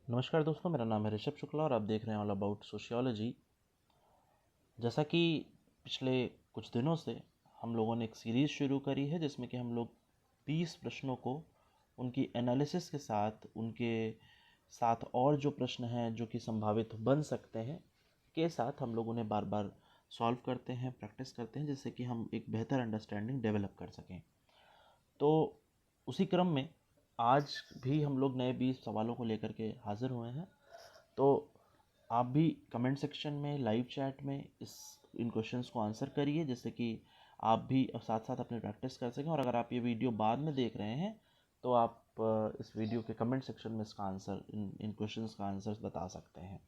नमस्कार दोस्तों, मेरा नाम है ऋषभ शुक्ला और आप देख रहे हैं ऑल अबाउट सोशियोलॉजी। जैसा कि पिछले कुछ दिनों से हम लोगों ने एक सीरीज़ शुरू करी है जिसमें कि हम लोग 20 प्रश्नों को उनकी एनालिसिस के साथ, उनके साथ और जो प्रश्न हैं जो कि संभावित बन सकते हैं के साथ हम लोग उन्हें बार बार सॉल्व करते हैं, प्रैक्टिस करते हैं, जिससे कि हम एक बेहतर अंडरस्टैंडिंग डेवलप कर सकें। तो उसी क्रम में आज भी हम लोग नए 20 सवालों को लेकर के हाजिर हुए हैं। तो आप भी कमेंट सेक्शन में, लाइव चैट में इन क्वेश्चंस को आंसर करिए, जिससे कि आप भी साथ साथ अपनी प्रैक्टिस कर सकें। और अगर आप ये वीडियो बाद में देख रहे हैं तो आप इस वीडियो के कमेंट सेक्शन में इसका आंसर, इन क्वेश्चंस का आंसर बता सकते हैं।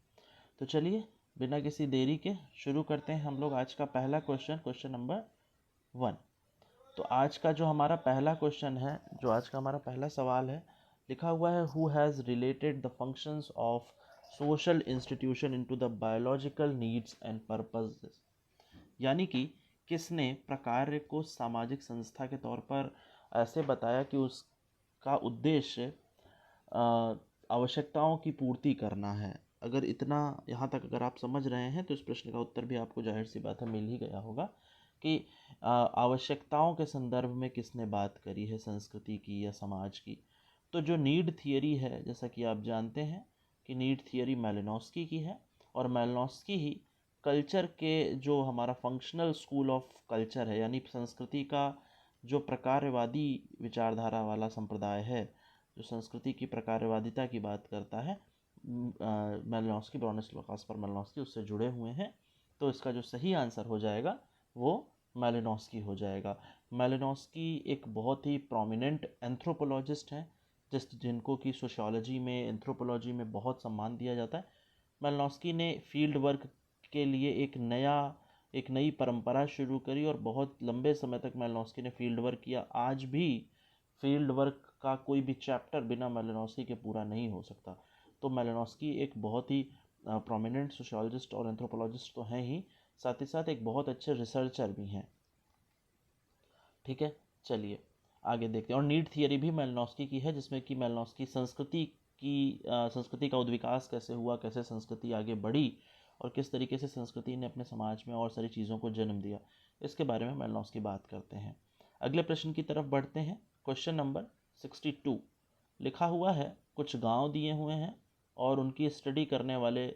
तो चलिए बिना किसी देरी के शुरू करते हैं हम लोग आज का पहला क्वेश्चन, क्वेश्चन नंबर 1। तो आज का जो हमारा पहला क्वेश्चन है, जो आज का हमारा पहला सवाल है, लिखा हुआ है who has related the functions of social institution into the biological needs and purposes. यानी कि किसने प्रकार्य को सामाजिक संस्था के तौर पर ऐसे बताया कि उसका उद्देश्य आवश्यकताओं की पूर्ति करना है। अगर इतना यहाँ तक अगर आप समझ रहे हैं तो इस प्रश्न का उत्तर भी आपको जाहिर सी बात है मिल ही गया होगा कि आवश्यकताओं के संदर्भ में किसने बात करी है, संस्कृति की या समाज की। तो जो नीड थियरी है, जैसा कि आप जानते हैं कि नीड थियरी मैलिनोव्स्की की है, और मैलिनोव्स्की ही कल्चर के जो हमारा फंक्शनल स्कूल ऑफ कल्चर है, यानी संस्कृति का जो प्रकारवादी विचारधारा वाला संप्रदाय है, जो संस्कृति की प्रकारवादिता की बात करता है, मैलिनोव्स्की, ब्रॉनिस्लाव कास्पर मैलिनोव्स्की उससे जुड़े हुए हैं। तो इसका जो सही आंसर हो जाएगा वो मैलिनोव्स्की हो जाएगा। मैलिनोव्स्की एक बहुत ही प्रोमिनेंट एंथ्रोपोलॉजिस्ट हैं, जिनको कि सोशियोलॉजी में, एंथ्रोपोलॉजी में बहुत सम्मान दिया जाता है। मैलिनोव्स्की ने फील्ड वर्क के लिए एक नई परंपरा शुरू करी और बहुत लंबे समय तक मैलिनोव्स्की ने फील्ड वर्क किया। आज भी फील्ड वर्क का कोई भी चैप्टर बिना मैलिनोव्स्की के पूरा नहीं हो सकता। तो मैलिनोव्स्की एक बहुत ही प्रोमिनेंट सोशियोलॉजिस्ट और एंथ्रोपोलॉजिस्ट तो हैं ही, साथ ही साथ एक बहुत अच्छे रिसर्चर भी हैं। ठीक है, चलिए आगे देखते हैं। और नीड थियरी भी मैलिनोव्स्की की है, जिसमें कि मैलिनोव्स्की संस्कृति का उद्विकास कैसे हुआ, कैसे संस्कृति आगे बढ़ी और किस तरीके से संस्कृति ने अपने समाज में और सारी चीज़ों को जन्म दिया, इसके बारे में मैलिनोव्स्की बात करते हैं। अगले प्रश्न की तरफ बढ़ते हैं। क्वेश्चन नंबर 62 लिखा हुआ है, कुछ गांव दिए हुए हैं और उनकी स्टडी करने वाले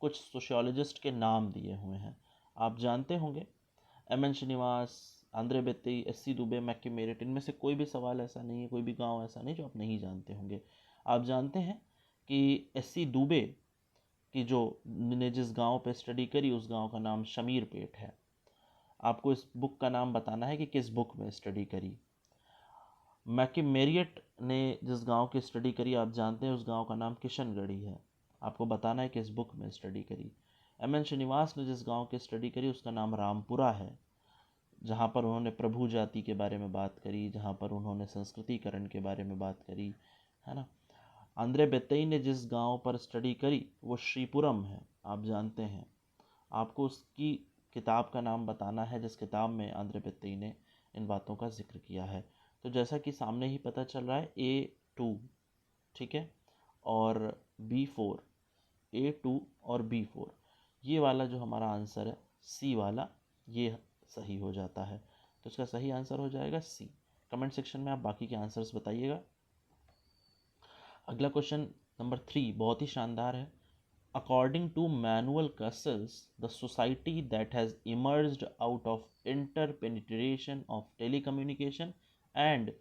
कुछ सोशियोलॉजिस्ट के नाम दिए हुए हैं। आप जानते होंगे M N. Srinivas, Andre Beteille, S C. Dube, McKim Marriott, इनमें से कोई भी सवाल ऐसा नहीं है, कोई भी गांव ऐसा नहीं जो आप नहीं जानते होंगे। आप जानते हैं कि एस.सी. दुबे की जो ने जिस गांव पे स्टडी करी उस गांव का नाम शमीरपेट है। आपको इस बुक का नाम बताना है कि किस बुक में स्टडी करी। मैक्की मेरियट ने जिस गांव की स्टडी करी, आप जानते हैं उस गांव का नाम किशनगढ़ी है। आपको बताना है कि इस बुक में स्टडी करी। एम.एन. श्रीनिवास ने जिस गांव की स्टडी करी उसका नाम रामपुरा है, जहाँ पर उन्होंने प्रभु जाति के बारे में बात करी, जहाँ पर उन्होंने संस्कृतिकरण के बारे में बात करी, है ना। आंद्रे बेत्तई ने जिस गांव पर स्टडी करी वो श्रीपुरम है, आप जानते हैं। आपको उसकी किताब का नाम बताना है जिस किताब में आंद्रे बेत्तई ने इन बातों का जिक्र किया है। तो जैसा कि सामने ही पता चल रहा है A2, ठीक है, और B4, A2 और B4, ये वाला जो हमारा आंसर है C वाला, ये सही हो जाता है। तो इसका सही आंसर हो जाएगा C। कमेंट सेक्शन में आप बाकी के आंसर्स बताइएगा। अगला क्वेश्चन नंबर 3 बहुत ही शानदार है। According to Manuel Castells, the society that has emerged out of interpenetration of telecommunication and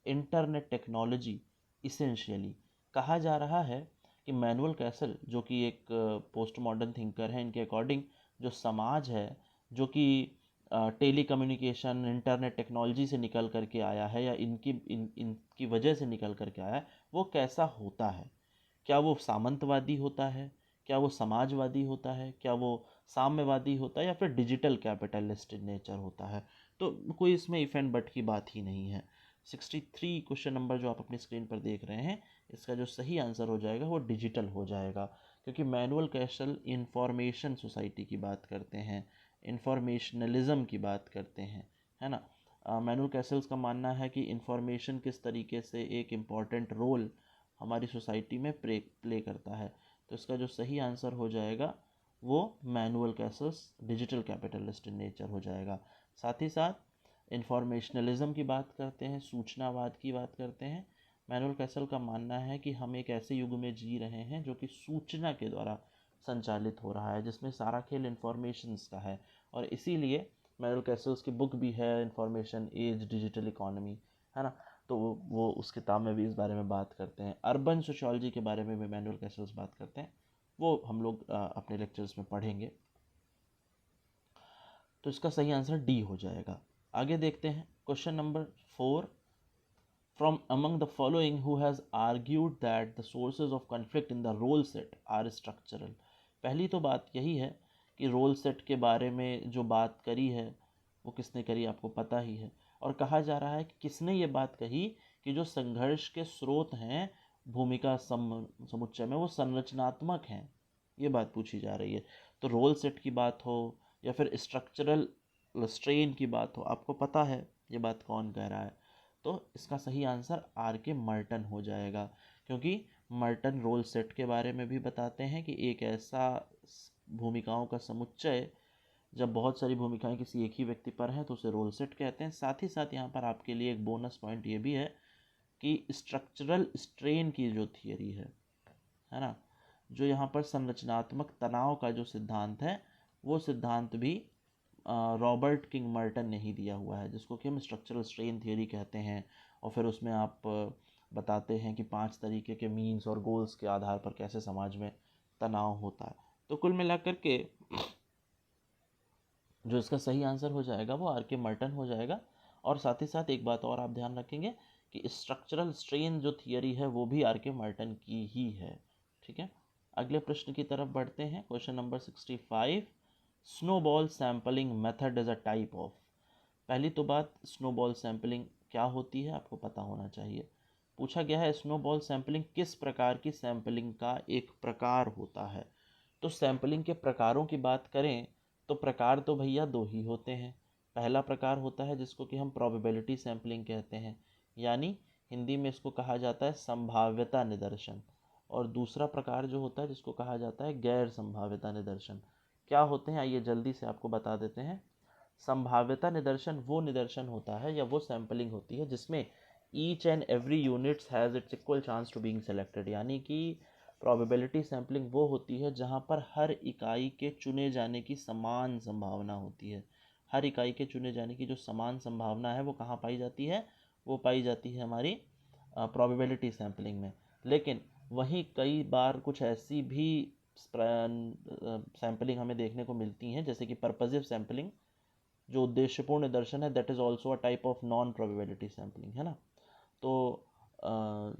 internet technology essentially, कहा जा रहा है कि मैनुअल कैसल, जो कि एक पोस्ट मॉडर्न थिंकर हैं, इनके अकॉर्डिंग जो समाज है जो कि टेली कम्युनिकेशन, इंटरनेट टेक्नोलॉजी से निकल करके आया है या इनकी वजह से निकल करके आया है, वो कैसा होता है। क्या वो सामंतवादी होता है, क्या वो समाजवादी होता है, क्या वो साम्यवादी होता है, या फिर डिजिटल कैपिटलिस्ट नेचर होता है। तो कोई इसमें इफ एंड बट की बात ही नहीं है। 63 क्वेश्चन नंबर जो आप अपनी स्क्रीन पर देख रहे हैं, इसका जो सही आंसर हो जाएगा वो डिजिटल हो जाएगा, क्योंकि मैनुअल कैसल इंफॉर्मेशन सोसाइटी की बात करते हैं, इंफॉर्मेशनलिज्म की बात करते हैं, है ना। मैनुअल कैसल्स का मानना है कि इंफॉर्मेशन किस तरीके से एक इम्पॉर्टेंट रोल हमारी सोसाइटी में प्ले करता है। तो इसका जो सही आंसर हो जाएगा वो manual Castle's digital capitalist in nature हो जाएगा। साथ ही साथ इंफॉर्मेशनलिज्म की बात करते हैं, सूचनावाद की बात करते हैं। मैनुअल कैसल का मानना है कि हम एक ऐसे युग में जी रहे हैं जो कि सूचना के द्वारा संचालित हो रहा है, जिसमें सारा खेल इंफॉर्मेशंस का है। और इसीलिए मैनुअल कैसल्स की बुक भी है इंफॉर्मेशन एज डिजिटल इकोनॉमी, है ना। तो वो उस किताब में भी इस बारे में बात करते हैं। अर्बन सोशियोलॉजी के बारे में भी मैनुअल कैसल्स बात करते हैं, वो हम लोग अपने लेक्चर्स में पढ़ेंगे। तो इसका सही आंसर डी हो जाएगा। आगे देखते हैं question number 4। From among the following, who has argued that the sources of conflict in the role set are structural? पहली तो बात यही है कि रोल सेट के बारे में जो बात करी है वो किसने करी, आपको पता ही है। और कहा जा रहा है कि किसने ये बात कही कि जो संघर्ष के स्रोत हैं भूमिका समुच्चय में वो संरचनात्मक हैं, ये बात पूछी जा रही है। तो रोल सेट की बात हो या फिर स्ट्रक्चरल स्ट्रेन की बात हो, आपको पता है ये बात कौन कह रहा है। तो इसका सही आंसर आर के मर्टन हो जाएगा, क्योंकि मर्टन रोल सेट के बारे में भी बताते हैं कि एक ऐसा भूमिकाओं का समुच्चय, जब बहुत सारी भूमिकाएं किसी एक ही व्यक्ति पर हैं तो उसे रोल सेट कहते हैं। साथ ही साथ यहाँ पर आपके लिए एक बोनस पॉइंट ये भी है कि स्ट्रक्चरल स्ट्रेन की जो थियरी है ना, जो यहाँ पर संरचनात्मक तनाव का जो सिद्धांत है, वो सिद्धांत भी रॉबर्ट किंग मर्टन ने ही दिया हुआ है, जिसको कि हम स्ट्रक्चरल स्ट्रेन थियरी कहते हैं। और फिर उसमें आप बताते हैं कि 5 तरीके के मीन्स और गोल्स के आधार पर कैसे समाज में तनाव होता है। तो कुल मिलाकर के जो इसका सही आंसर हो जाएगा वो आर के मर्टन हो जाएगा। और साथ ही साथ एक बात और आप ध्यान रखेंगे कि स्ट्रक्चरल स्ट्रेन जो थियरी है वो भी आर के मर्टन की ही है। ठीक है, अगले प्रश्न की तरफ बढ़ते हैं। Question number 65, snowball sampling method is a type of. पहली तो बात, स्नोबॉल सैम्पलिंग क्या होती है आपको पता होना चाहिए। पूछा गया है स्नोबॉल सैम्पलिंग किस प्रकार की सैम्पलिंग का एक प्रकार होता है। तो सैम्पलिंग के प्रकारों की बात करें तो प्रकार तो भैया 2 ही होते हैं। पहला प्रकार होता है जिसको कि हम प्रोबेबिलिटी सैम्पलिंग कहते हैं, यानी हिंदी में इसको कहा जाता है संभाव्यता निदर्शन। और दूसरा प्रकार जो होता है जिसको कहा जाता है गैर संभाव्यता निदर्शन। क्या होते हैं आइए जल्दी से आपको बता देते हैं। संभाव्यता निदर्शन वो निदर्शन होता है या वो सैम्पलिंग होती है जिसमें each and every units has its equal chance to being selected, यानी कि प्रोबेबिलिटी सैम्पलिंग वो होती है जहाँ पर हर इकाई के चुने जाने की समान संभावना होती है। हर इकाई के चुने जाने की जो समान संभावना है वो कहाँ पाई जाती है, वो पाई जाती है हमारी प्रोबेबिलिटी सैम्पलिंग में। लेकिन वहीं कई बार कुछ ऐसी भी सैम्पलिंग हमें देखने को मिलती हैं जैसे कि पर्पसिव सैम्पलिंग, जो उद्देश्यपूर्ण निदर्शन है, that is also a type of non probability sampling, है ना। तो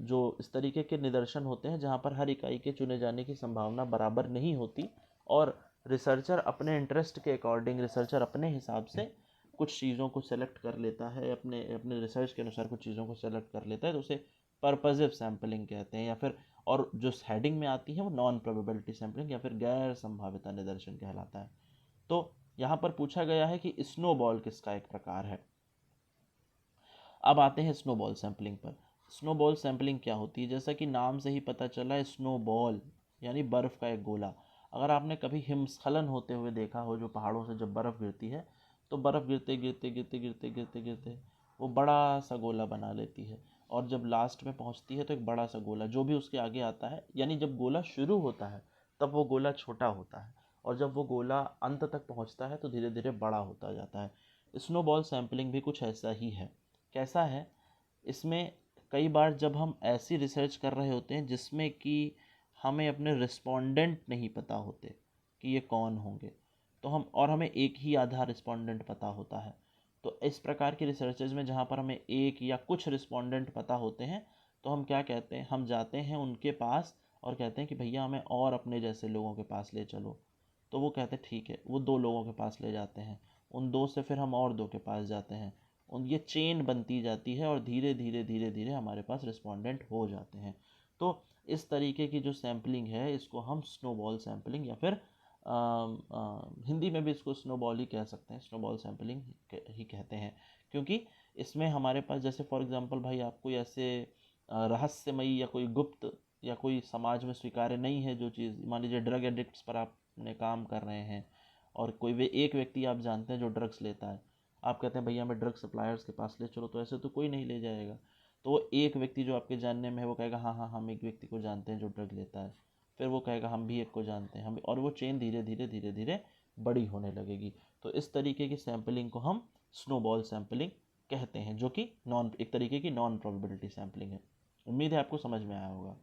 जो इस तरीके के निदर्शन होते हैं जहाँ पर हर इकाई के चुने जाने की संभावना बराबर नहीं होती और रिसर्चर अपने इंटरेस्ट के अकॉर्डिंग, रिसर्चर अपने हिसाब से कुछ चीज़ों को सेलेक्ट कर लेता है, अपने अपने रिसर्च के अनुसार कुछ चीज़ों को सेलेक्ट कर लेता है, तो उसे पर्पसिव सैम्पलिंग कहते हैं। या फिर और जो हेडिंग में आती है वो नॉन प्रोबेबिलिटी सैम्पलिंग या फिर गैर संभाव्यता निदर्शन कहलाता है। तो यहाँ पर पूछा गया है कि स्नोबॉल किसका एक प्रकार है। अब आते हैं स्नोबॉल सैम्पलिंग पर। स्नोबॉल सैम्पलिंग क्या होती है, जैसा कि नाम से ही पता चला है, स्नोबॉल यानी बर्फ़ का एक गोला। अगर आपने कभी हिमस्खलन होते हुए देखा हो, जो पहाड़ों से जब बर्फ़ गिरती है तो बर्फ़ गिरते गिरते गिरते गिरते गिरते गिरते वो बड़ा सा गोला बना लेती है, और जब लास्ट में पहुंचती है तो एक बड़ा सा गोला जो भी उसके आगे आता है, यानी जब गोला शुरू होता है तब वो गोला छोटा होता है, और जब वो गोला अंत तक पहुंचता है तो धीरे धीरे बड़ा होता जाता है। स्नोबॉल सैम्पलिंग भी कुछ ऐसा ही है। कैसा है, इसमें कई बार जब हम ऐसी रिसर्च कर रहे होते हैं जिसमें कि हमें अपने रिस्पोंडेंट नहीं पता होते कि ये कौन होंगे, तो हमें एक ही आधा रिस्पोंडेंट पता होता है। तो इस प्रकार की रिसर्चेज में जहाँ पर हमें एक या कुछ रिस्पोंडेंट पता होते हैं तो हम क्या कहते हैं, हम जाते हैं उनके पास और कहते हैं कि भैया हमें और अपने जैसे लोगों के पास ले चलो। तो वो कहते हैं ठीक है, वो 2 लोगों के पास ले जाते हैं, उन 2 से फिर हम और 2 के पास जाते हैं, उन ये चेन बनती जाती है और धीरे धीरे धीरे धीरे हमारे पास रिस्पोंडेंट हो जाते हैं। तो इस तरीके की जो सैम्पलिंग है इसको हम स्नोबॉल सैम्पलिंग या फिर हिंदी में भी इसको स्नोबॉल ही कह सकते हैं, स्नोबॉल सैम्पलिंग ही कहते हैं। क्योंकि इसमें हमारे पास जैसे फॉर एग्जांपल भाई आप कोई ऐसे रहस्यमयी या कोई गुप्त या कोई समाज में स्वीकार्य नहीं है जो चीज़, मान लीजिए ड्रग एडिक्ट्स पर आपने काम कर रहे हैं और कोई एक व्यक्ति आप जानते हैं जो ड्रग्स लेता है, आप कहते हैं भैया मैं ड्रग सप्लायर्स के पास ले चलो, तो ऐसे तो कोई नहीं ले जाएगा। तो वो एक व्यक्ति जो आपके जानने में है वो कहेगा हाँ हाँ हम एक व्यक्ति को जानते हैं जो ड्रग लेता है, फिर वो कहेगा हम भी एक को जानते हैं हम, और वो चेन धीरे धीरे धीरे धीरे बड़ी होने लगेगी। तो इस तरीके की सैम्पलिंग को हम स्नोबॉल सैम्पलिंग कहते हैं, जो कि एक तरीके की नॉन प्रोबेबिलिटी सैम्पलिंग है। उम्मीद है आपको समझ में आया होगा।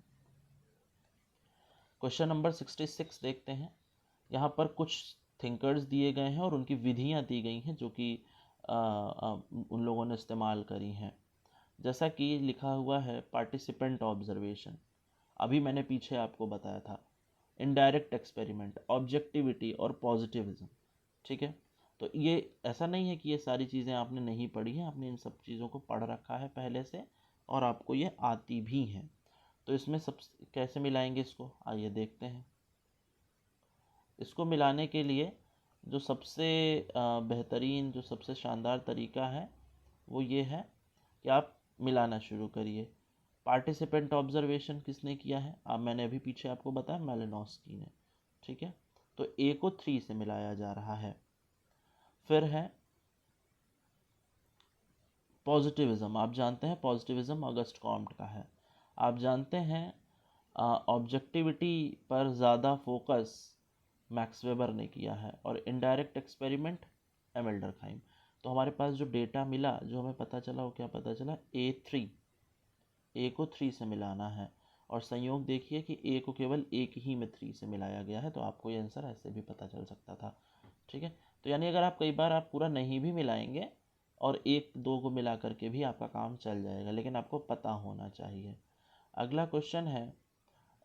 क्वेश्चन नंबर 66 देखते हैं। यहाँ पर कुछ थिंकर्स दिए गए हैं और उनकी विधियाँ दी गई हैं जो कि उन लोगों ने इस्तेमाल करी हैं। जैसा कि लिखा हुआ है पार्टिसिपेंट ऑब्जर्वेशन, अभी मैंने पीछे आपको बताया था, इनडायरेक्ट एक्सपेरिमेंट, ऑब्जेक्टिविटी और पॉजिटिविज्म। ठीक है, तो ये ऐसा नहीं है कि ये सारी चीज़ें आपने नहीं पढ़ी हैं, आपने इन सब चीज़ों को पढ़ रखा है पहले से और आपको ये आती भी हैं। तो इसमें सब कैसे मिलाएंगे इसको, आइए देखते हैं। इसको मिलाने के लिए जो सबसे बेहतरीन, जो सबसे शानदार तरीका है वो ये है कि आप मिलाना शुरू करिए। पार्टिसिपेंट ऑब्जर्वेशन किसने किया है, अब मैंने अभी पीछे आपको बताया मैलिनोस्की ने। ठीक है, तो ए को 3 से मिलाया जा रहा है। फिर है पॉजिटिविज्म, आप जानते हैं पॉजिटिविज्म ऑगस्ट कॉम्ट का है। आप जानते हैं ऑब्जेक्टिविटी पर ज़्यादा फोकस मैक्स वेबर ने किया है, और इनडायरेक्ट एक्सपेरिमेंट एमिल डर्कहाइम। तो हमारे पास जो डेटा मिला, जो हमें पता चला, वो क्या पता चला, ए को 3 से मिलाना है, और संयोग देखिए कि ए को केवल एक ही में 3 से मिलाया गया है, तो आपको ये आंसर ऐसे भी पता चल सकता था। ठीक है, तो यानी अगर आप कई बार आप पूरा नहीं भी मिलाएंगे और एक दो को मिला करके भी आपका काम चल जाएगा, लेकिन आपको पता होना चाहिए। अगला क्वेश्चन है,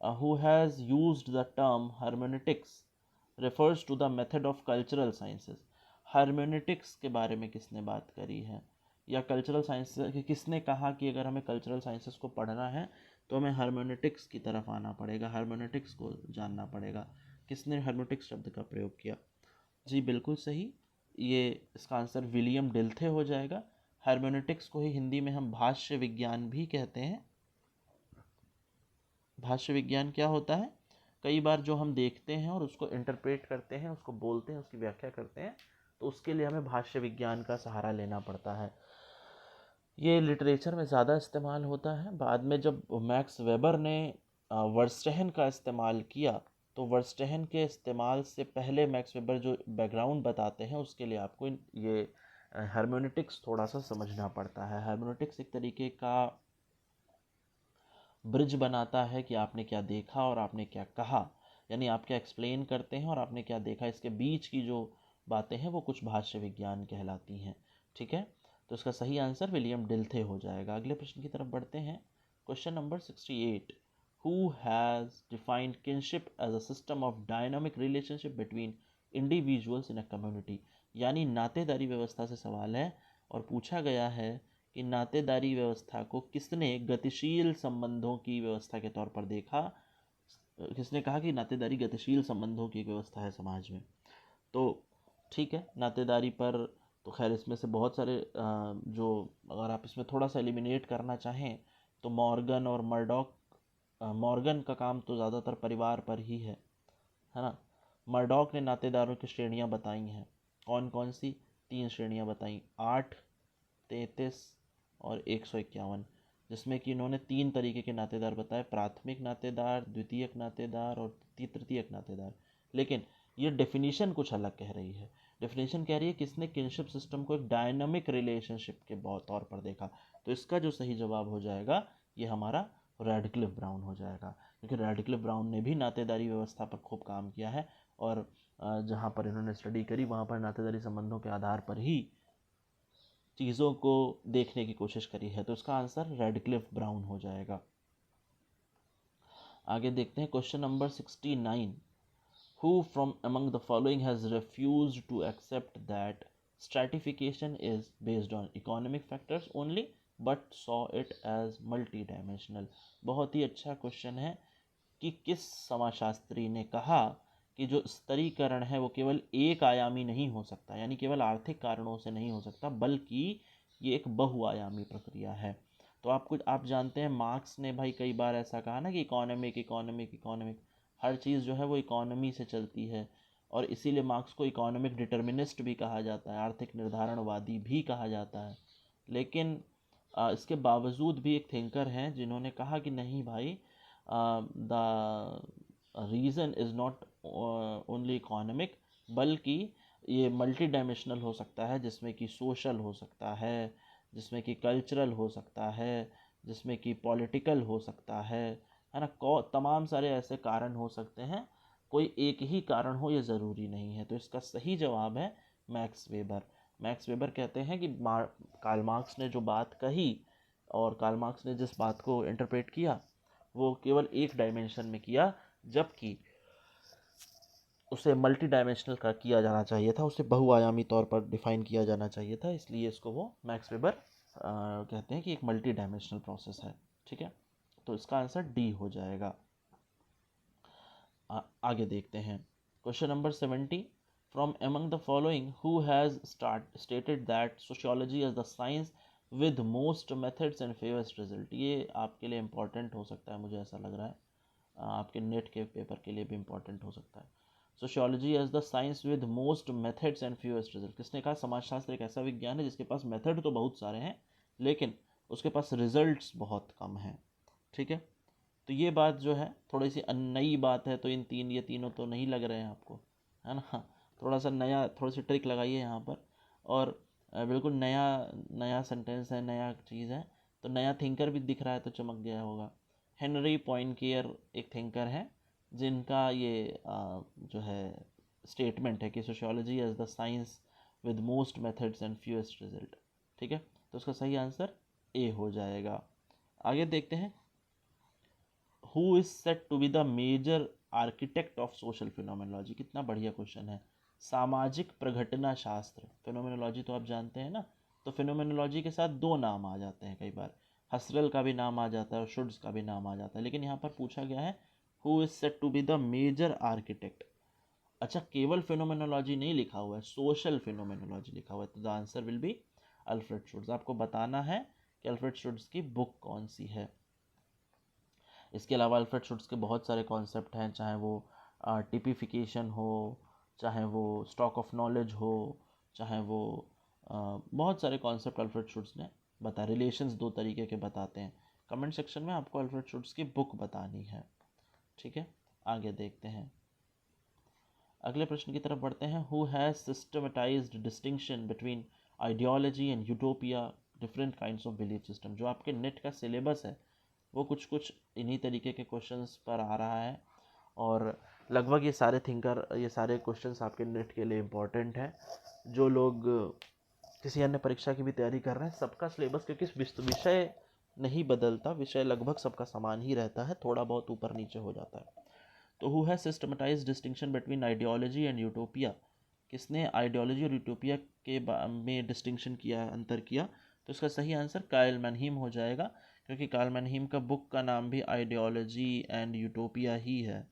who has used the term hermeneutics refers to the method of cultural sciences। hermeneutics के बारे में किसने बात करी है, या कल्चरल साइंस किसने कहा कि अगर हमें कल्चरल साइंसेस को पढ़ना है तो हमें hermeneutics की तरफ आना पड़ेगा, hermeneutics को जानना पड़ेगा। किसने hermeneutics शब्द का प्रयोग किया, जी बिल्कुल सही, ये इसका आंसर विलियम डिल्थे हो जाएगा। hermeneutics को ही हिंदी में हम भाष्य विज्ञान भी कहते हैं। भाष्य विज्ञान क्या होता है, कई बार जो हम देखते हैं और उसको इंटरप्रेट करते हैं, उसको बोलते हैं, उसकी व्याख्या करते हैं, तो उसके लिए हमें भाष्य विज्ञान का सहारा लेना पड़ता है। ये लिटरेचर में ज़्यादा इस्तेमाल होता है। बाद में जब मैक्स वेबर ने वर्स्टेहन का इस्तेमाल किया, तो वर्स्टेहन के इस्तेमाल से पहले मैक्स वेबर जो बैकग्राउंड बताते हैं उसके लिए आपको ये hermeneutics थोड़ा सा समझना पड़ता है। hermeneutics एक तरीके का ब्रिज बनाता है कि आपने क्या देखा और आपने क्या कहा, यानी आप क्या एक्सप्लेन करते हैं और आपने क्या देखा, इसके बीच की जो बातें हैं वो कुछ भाष्य विज्ञान कहलाती हैं। ठीक है, तो इसका सही आंसर विलियम डिल्थे हो जाएगा। अगले प्रश्न की तरफ बढ़ते हैं। Question number 68, who has defined kinship as a system of dynamic relationship between individuals in a community. यानी नातेदारी व्यवस्था से सवाल है और पूछा गया है कि नातेदारी व्यवस्था को किसने गतिशील संबंधों की व्यवस्था के तौर पर देखा, किसने कहा कि नातेदारी गतिशील संबंधों की एक व्यवस्था है समाज में। तो ठीक है, नातेदारी पर तो खैर इसमें से बहुत सारे जो, अगर आप इसमें थोड़ा सा एलिमिनेट करना चाहें तो मॉर्गन और मर्डॉक, मॉर्गन का काम तो ज़्यादातर परिवार पर ही है ना। मर्डॉक ने नातेदारों की श्रेणियां बताई हैं, कौन कौन सी, 3 श्रेणियां बताई, 8, 33 और 151, जिसमें कि इन्होंने 3 तरीके के नातेदार बताए, प्राथमिक नातेदार, द्वितीयक नातेदार और तृतीयक नातेदार। लेकिन ये डेफिनेशन कुछ अलग कह रही है। डेफिनेशन कह रही है किसने किनशिप सिस्टम को एक डायनामिक रिलेशनशिप के तौर पर देखा। तो इसका जो सही जवाब हो जाएगा ये हमारा रैडक्लिफ ब्राउन हो जाएगा, क्योंकि रैडक्लिफ ब्राउन ने भी नातेदारी व्यवस्था पर खूब काम किया है, और जहाँ पर इन्होंने स्टडी करी वहाँ पर नातेदारी संबंधों के आधार पर ही चीज़ों को देखने की कोशिश करी है। तो इसका आंसर रैडक्लिफ ब्राउन हो जाएगा। आगे देखते हैं question number 69, who from among the following has refused to accept that stratification is based on economic factors only but saw it as multi dimensional. बहुत ही अच्छा क्वेश्चन है कि किस समाजशास्त्री ने कहा कि जो स्तरीकरण है वो केवल एक आयामी नहीं हो सकता, यानी केवल आर्थिक कारणों से नहीं हो सकता, बल्कि ये एक बहुआयामी प्रक्रिया है। तो तो आप जानते हैं मार्क्स ने भाई कई बार ऐसा कहा ना कि इकोनॉमिक इकोनॉमिक इकोनॉमिक, हर चीज़ जो है वो इकोनॉमी से चलती है, और इसीलिए मार्क्स को इकोनॉमिक डिटर्मिनिस्ट भी कहा जाता है, आर्थिक निर्धारणवादी भी कहा जाता है। लेकिन इसके बावजूद भी एक थिंकर हैं जिन्होंने कहा कि नहीं भाई, the reason is not only economic, बल्कि ये मल्टी डायमेंशनल हो सकता है, जिसमें कि सोशल हो सकता है, जिसमें कि कल्चरल हो सकता है, जिसमें कि पॉलिटिकल हो सकता है ना। तमाम सारे ऐसे कारण हो सकते हैं, कोई एक ही कारण हो ये ज़रूरी नहीं है। तो इसका सही जवाब है मैक्स वेबर। मैक्स वेबर कहते हैं कि कार्ल मार्क्स ने जो बात कही और कार्ल मार्क्स ने जिस बात को इंटरप्रेट किया वो केवल एक डायमेंशन में किया, जबकि उसे मल्टी डायमेंशनल का किया जाना चाहिए था, उसे बहुआयामी तौर पर डिफाइन किया जाना चाहिए था। इसलिए इसको वो मैक्स वेबर कहते हैं कि एक मल्टी डायमेंशनल प्रोसेस है। ठीक है, तो इसका आंसर डी हो जाएगा। आगे देखते हैं question number 70। From among the following who has stated that sociology is the science with most methods and fewest result. ये आपके लिए इम्पोर्टेंट हो सकता है, मुझे ऐसा लग रहा है, आपके नेट के पेपर के लिए भी इम्पोर्टेंट हो सकता है। Sociology as the science with most methods and fewest result. किसने कहा? समाजशास्त्र एक ऐसा विज्ञान है जिसके पास मेथड तो बहुत सारे हैं लेकिन उसके पास रिजल्ट्स बहुत कम हैं। ठीक है, तो ये बात जो है थोड़ी सी नई बात है, तो ये तीनों तो नहीं लग रहे हैं आपको, है ना। थोड़ा सा नया, थोड़ी सी ट्रिक लगाइए यहाँ पर, और बिल्कुल नया नया सेंटेंस है, नया चीज़ है, तो नया थिंकर भी दिख रहा है तो चमक गया होगा। हेनरी पॉइनकेयर एक थिंकर है जिनका ये जो है स्टेटमेंट है कि sociology as the science with most methods and fewest result. ठीक है, तो उसका सही आंसर ए हो जाएगा। आगे देखते हैं, who is set to be the major architect of social phenomenology. कितना बढ़िया क्वेश्चन है। सामाजिक प्रघटना शास्त्र, फिनोमेनोलॉजी तो आप जानते हैं ना, तो फिनोमेनोलॉजी के साथ दो नाम आ जाते हैं कई बार, हसरल का भी नाम आ जाता है और शुड्स का भी नाम आ जाता है, लेकिन यहाँ पर पूछा गया है who is set to be the major architect. अच्छा, केवल फिनोमेनोलॉजी नहीं लिखा हुआ है, सोशल फिनोमेनोलॉजी लिखा हुआ है, तो the answer will be Alfred Schutz. आपको बताना है कि अल्फ्रेड शुड्स की बुक कौन सी है। इसके अलावा अल्फ्रेड शुड्स के बहुत सारे कॉन्सेप्ट हैं, चाहे वो टिपिफिकेशन हो, चाहे वो स्टॉक ऑफ नॉलेज हो, चाहे वो बहुत सारे कॉन्सेप्ट अल्फ्रेड शुड्स ने बताया। रिलेशंस दो तरीके के बताते हैं। कमेंट सेक्शन में आपको अल्फ्रेड शुड्स की बुक बतानी है। ठीक है, आगे देखते हैं, अगले प्रश्न की तरफ बढ़ते हैं। Who has systematised distinction between ideology and utopia, different kinds of belief system. जो आपके नेट का सिलेबस है वो कुछ कुछ इन्हीं तरीके के क्वेश्चंस पर आ रहा है, और लगभग ये सारे ये सारे क्वेश्चंस आपके नेट के लिए इम्पोर्टेंट हैं। जो लोग किसी अन्य परीक्षा की भी तैयारी कर रहे हैं, सबका सिलेबस, क्योंकि विषय नहीं बदलता, विषय लगभग सबका समान ही रहता है, थोड़ा बहुत ऊपर नीचे हो जाता है। तो who has systematise distinction between ideology and utopia, किसने आइडियोलॉजी और यूटोपिया के में डिस्टिंक्शन किया, अंतर किया, तो इसका सही आंसर काइल मैनहीम हो जाएगा, क्योंकि काइल मैनहीम का बुक का नाम भी आइडियोलॉजी एंड यूटोपिया ही है।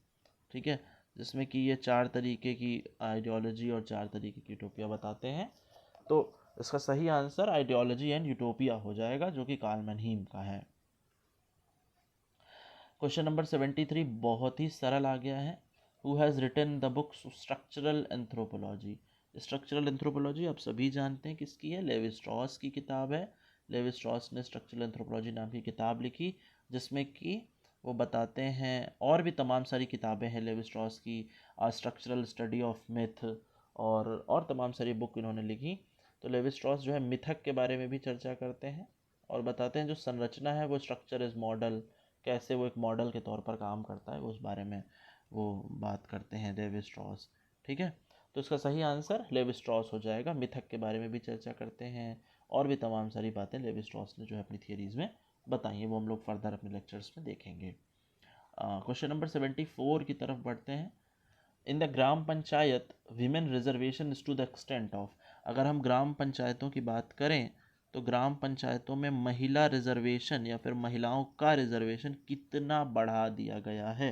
ठीक है, जिसमें कि ये 4 तरीके की आइडियोलॉजी और 4 तरीके की यूटोपिया बताते हैं। तो इसका सही आंसर आइडियोलॉजी एंड यूटोपिया हो जाएगा, जो कि काइल मैनहीम का है। क्वेश्चन नंबर 73 बहुत ही सरल आ गया है। Who has written the book structural anthropology. Structural anthropology आप सभी जानते हैं किसकी है, लेवी स्ट्रॉस की किताब है। लेवी स्ट्रॉस ने स्ट्रक्चरल एंथ्रोपोलॉजी नाम की किताब लिखी, जिसमें कि वो बताते हैं, और भी तमाम सारी किताबें हैं लेवी स्ट्रॉस की, स्ट्रक्चरल स्टडी ऑफ मिथ, और तमाम सारी बुक इन्होंने लिखी। तो लेवी स्ट्रॉस जो है मिथक के बारे में भी चर्चा करते हैं और बताते हैं जो संरचना है वो स्ट्रक्चर इज मॉडल, कैसे वो एक मॉडल के तौर पर काम करता है, उस बारे में वो बात करते हैं लेवी स्ट्रॉस। ठीक है, तो इसका सही आंसर लेवी स्ट्रॉस हो जाएगा। मिथक के बारे में भी चर्चा करते हैं और भी तमाम सारी बातें लेवी स्ट्रॉस ने जो है अपनी थियरीज में बताई हैं, वो हम लोग फर्दर अपने लेक्चर्स में देखेंगे। क्वेश्चन नंबर 74 की तरफ बढ़ते हैं। In the gram panchayat women reservation is to the extent of. अगर हम ग्राम पंचायतों की बात करें तो ग्राम पंचायतों में महिला रिजर्वेशन या फिर महिलाओं का रिजर्वेशन कितना बढ़ा दिया गया है,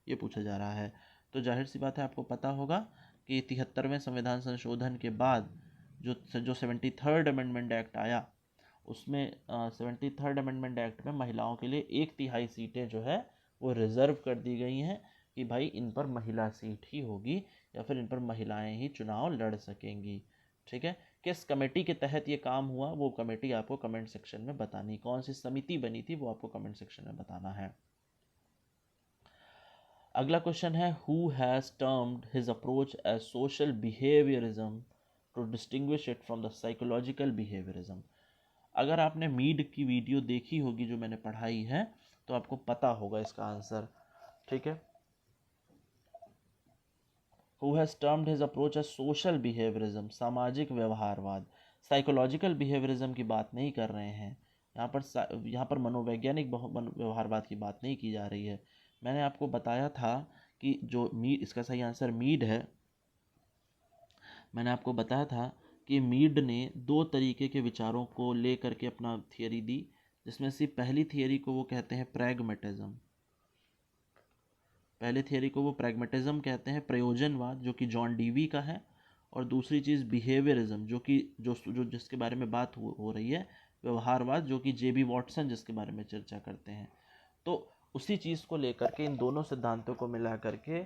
ये पूछा जा रहा है। तो जाहिर सी बात है, आपको पता होगा कि 73वें संविधान संशोधन के बाद जो 73rd अमेंडमेंट एक्ट आया, उसमें 73rd अमेंडमेंट एक्ट में महिलाओं के लिए 1/3 सीटें जो है वो रिजर्व कर दी गई हैं कि भाई इन पर महिला सीट ही होगी या फिर इन पर महिलाएं ही चुनाव लड़ सकेंगी। ठीक है, किस कमेटी के तहत ये काम हुआ वो कमेटी आपको कमेंट सेक्शन में बतानी, कौन सी समिति बनी थी वो आपको कमेंट सेक्शन में बताना है। अगला क्वेश्चन है, who has termed his approach as social behaviourism to distinguish it from the psychological behaviourism. अगर आपने मीड की वीडियो देखी होगी जो मैंने पढ़ाई है तो आपको पता होगा इसका आंसर। ठीक है, who has termed his approach as social behaviourism, सामाजिक व्यवहारवाद। साइकोलॉजिकल बिहेवियरिज्म की बात नहीं कर रहे हैं यहाँ पर मनोवैज्ञानिक व्यवहारवाद की बात नहीं की जा रही है। मैंने आपको बताया था कि जो मीड, इसका सही आंसर मीड है। मैंने आपको बताया था कि मीड ने 2 तरीके के विचारों को लेकर के अपना थियरी दी, जिसमें से पहली थियरी को वो कहते हैं प्रैग्मेटिज्म। पहले थियरी को वो प्रैग्मेटिज्म कहते हैं, प्रयोजनवाद, जो कि जॉन डीवी का है। और दूसरी चीज़ बिहेवियरिज्म, जो कि जो जिसके बारे में बात हो रही है, व्यवहारवाद, जो कि जेबी वॉटसन जिसके बारे में चर्चा करते हैं। तो उसी चीज़ को लेकर के इन दोनों सिद्धांतों को मिला करके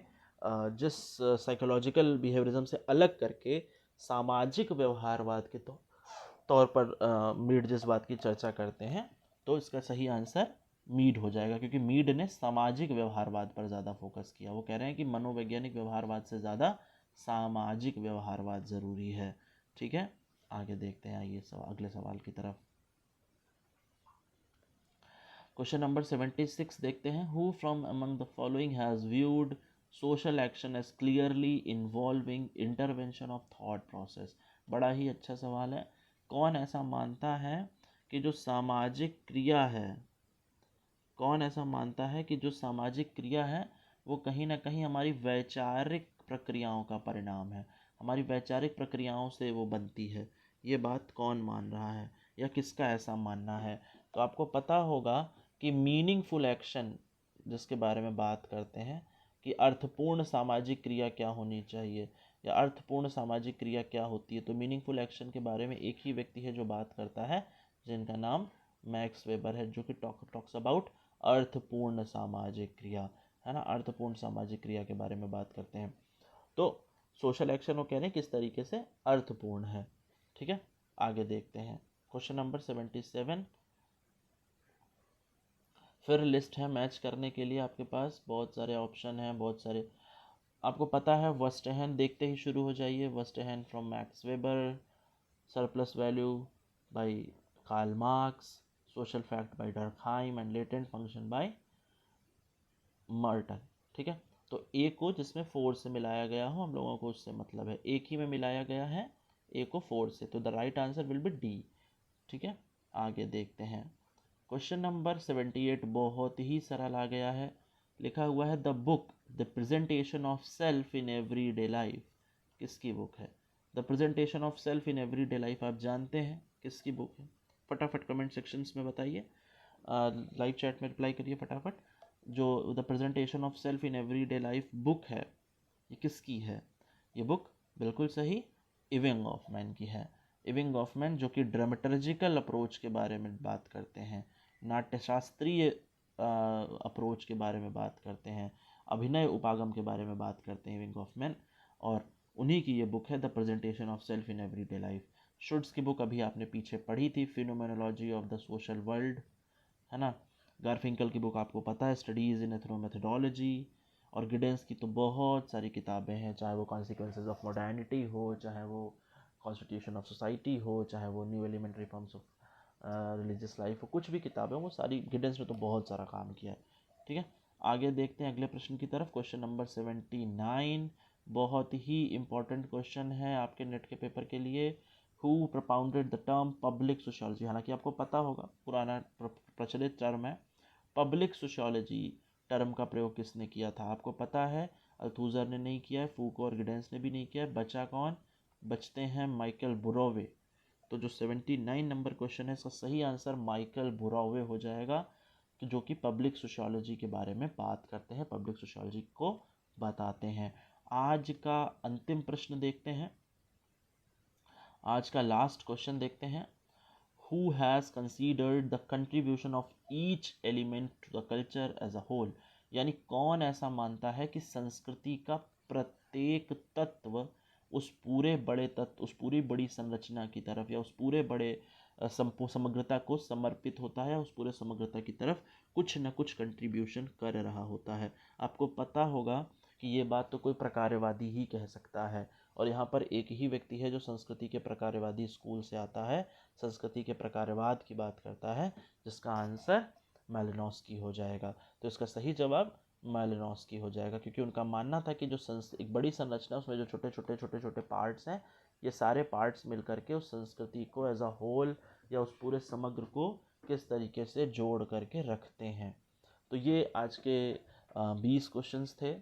जिस साइकोलॉजिकल बिहेवियरिज्म से अलग करके सामाजिक व्यवहारवाद के तौर पर मीड जिस बात की चर्चा करते हैं, तो इसका सही आंसर मीड हो जाएगा, क्योंकि मीड ने सामाजिक व्यवहारवाद पर ज़्यादा फोकस किया। वो कह रहे हैं कि मनोवैज्ञानिक व्यवहारवाद से ज़्यादा सामाजिक व्यवहारवाद ज़रूरी है। ठीक है, आगे देखते हैं, आइए अगले सवाल की तरफ। क्वेश्चन नंबर 76 देखते हैं, who from among the following has viewed social action as clearly involving intervention of thought process. बड़ा ही अच्छा सवाल है। कौन ऐसा मानता है कि जो सामाजिक क्रिया है, कौन ऐसा मानता है कि जो सामाजिक क्रिया है वो कहीं ना कहीं हमारी वैचारिक प्रक्रियाओं का परिणाम है, हमारी वैचारिक प्रक्रियाओं से वो बनती है। ये बात कौन मान रहा है या किसका ऐसा मानना है? तो आपको पता होगा कि मीनिंगफुल एक्शन जिसके बारे में बात करते हैं कि अर्थपूर्ण सामाजिक क्रिया क्या होनी चाहिए या अर्थपूर्ण सामाजिक क्रिया क्या होती है, तो मीनिंगफुल एक्शन के बारे में एक ही व्यक्ति है जो बात करता है, जिनका नाम मैक्स वेबर है, जो कि टॉक्स अबाउट अर्थपूर्ण सामाजिक क्रिया, है ना, अर्थपूर्ण सामाजिक क्रिया के बारे में बात करते हैं। तो सोशल एक्शन वो कह रहे हैं किस तरीके से अर्थपूर्ण है। ठीक है, आगे देखते हैं क्वेश्चन नंबर 77। फिर लिस्ट है मैच करने के लिए, आपके पास बहुत सारे ऑप्शन हैं, बहुत सारे आपको पता है। वर्स्टेहन देखते ही शुरू हो जाइए। Verstehen from Max Weber, surplus value by Karl Marx, social fact by Durkheim and latent function by Merton. ठीक है, तो ए को जिसमें 4 से मिलाया गया हो, हम लोगों को उससे मतलब है, एक ही में मिलाया गया है ए को 4 से, तो the right answer will B D. ठीक है, आगे देखते हैं क्वेश्चन नंबर 78। बहुत ही सरल आ गया है, लिखा हुआ है the book the presentation of self in every day life. किसकी बुक है? The presentation of self in every day life आप जानते हैं किसकी बुक है? फटाफट कमेंट सेक्शंस में बताइए, लाइव चैट में रिप्लाई करिए फटाफट। जो the presentation of self in every day life book है, ये किसकी है? ये बुक बिल्कुल सही इविंग गॉफमैन की है। इविंग गॉफमैन जो कि ड्रामेटर्जिकल अप्रोच के बारे में बात करते हैं, नाट्यशास्त्रीय अप्रोच के बारे में बात करते हैं, अभिनय उपागम के बारे में बात करते हैं इविंग गॉफमैन, और उन्हीं की ये बुक है the presentation of self in every day life. Schutz की बुक अभी आपने पीछे पढ़ी थी, phenomenology of the social world, है ना। गारफिंकल की बुक आपको पता है, स्टडीज़ इन एथनोमेथोडोलॉजी। और गिडेंस की तो बहुत सारी किताबें हैं, चाहे वो कॉन्सिक्वेंसेज ऑफ मॉडर्निटी हो, चाहे वो कॉन्स्टिट्यूशन ऑफ सोसाइटी हो, चाहे वो new elementary forms of religious life हो, कुछ भी किताबें, वो सारी गिडेंस ने तो बहुत सारा काम किया है। ठीक है, आगे देखते हैं अगले प्रश्न की तरफ। क्वेश्चन नंबर 79 बहुत ही इंपॉर्टेंट क्वेश्चन है आपके नेट के पेपर के लिए। Who propounded the term public sociology? हालांकि आपको पता होगा, पुराना प्रचलित टर्म है। पब्लिक सोशियोलॉजी टर्म का प्रयोग किसने किया था? आपको पता है, अल्थूजर ने नहीं किया है, फूको और गिडेंस ने भी नहीं किया है, बचा कौन? बचते हैं माइकल बुरोवे। तो जो 79 नंबर क्वेश्चन है, इसका सही आंसर माइकल बुरोवे हो जाएगा, कि जो कि पब्लिक सोशियोलॉजी के बारे में बात करते हैं, पब्लिक सोशियोलॉजी को बताते हैं। आज का अंतिम प्रश्न देखते हैं, आज का लास्ट क्वेश्चन देखते हैं। who has considered the contribution of each element to the culture as a whole। यानी कौन ऐसा मानता है कि संस्कृति का प्रत्येक तत्व उस पूरे बड़े तत्व, उस पूरी बड़ी संरचना की तरफ या उस पूरे बड़े समग्रता को समर्पित होता है, उस पूरे समग्रता की तरफ कुछ न कुछ कंट्रीब्यूशन कर रहा होता है। आपको पता होगा कि ये बात तो कोई प्रकारवादी ही कह सकता है, और यहाँ पर एक ही व्यक्ति है जो संस्कृति के प्रकारवादी स्कूल से आता है, संस्कृति के प्रकारवाद की बात करता है, जिसका आंसर मालिनोव्स्की हो जाएगा। तो इसका सही जवाब मालिनोव्स्की हो जाएगा, क्योंकि उनका मानना था कि जो एक बड़ी संरचना, उसमें जो छोटे छोटे पार्ट्स हैं, ये सारे पार्ट्स मिलकर के उस संस्कृति को एज अ होल या उस पूरे समग्र को किस तरीके से जोड़ करके रखते हैं। तो ये आज के 20 क्वेश्चंस थे।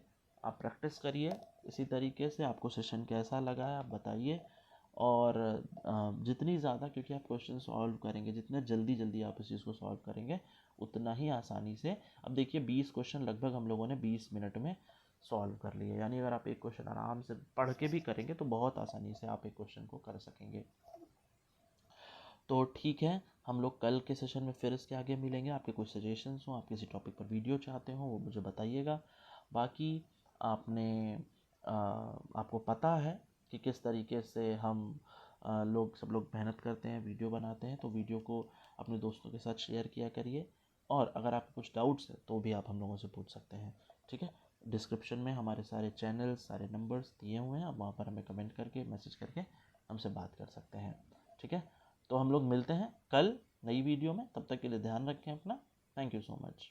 आप प्रैक्टिस करिए इसी तरीके से। आपको सेशन कैसा लगा है आप बताइए, और जितनी ज़्यादा, क्योंकि आप क्वेश्चन सॉल्व करेंगे, जितने जल्दी आप इस चीज़ को सॉल्व करेंगे उतना ही आसानी से। अब देखिए 20 क्वेश्चन लगभग हम लोगों ने 20 मिनट में सॉल्व कर लिए, यानी अगर आप एक क्वेश्चन आराम से पढ़ के भी करेंगे तो बहुत आसानी से आप एक क्वेश्चन को कर सकेंगे। तो ठीक है, हम लोग कल के सेशन में फिर इसके आगे मिलेंगे। आपके कुछ सजेशंस हो, आप किसी टॉपिक पर वीडियो चाहते हो, वो मुझे बताइएगा। बाकी आपने आपको पता है कि किस तरीके से हम सब लोग मेहनत करते हैं, वीडियो बनाते हैं। तो वीडियो को अपने दोस्तों के साथ शेयर किया करिए, और अगर आपको कुछ डाउट्स है तो भी आप हम लोगों से पूछ सकते हैं। ठीक है, डिस्क्रिप्शन में हमारे सारे चैनल्स, सारे नंबर्स दिए हुए हैं, आप वहाँ पर हमें कमेंट करके, मैसेज करके हमसे बात कर सकते हैं। ठीक है, तो हम लोग मिलते हैं कल नई वीडियो में। तब तक के लिए ध्यान रखें अपना। Thank you so much.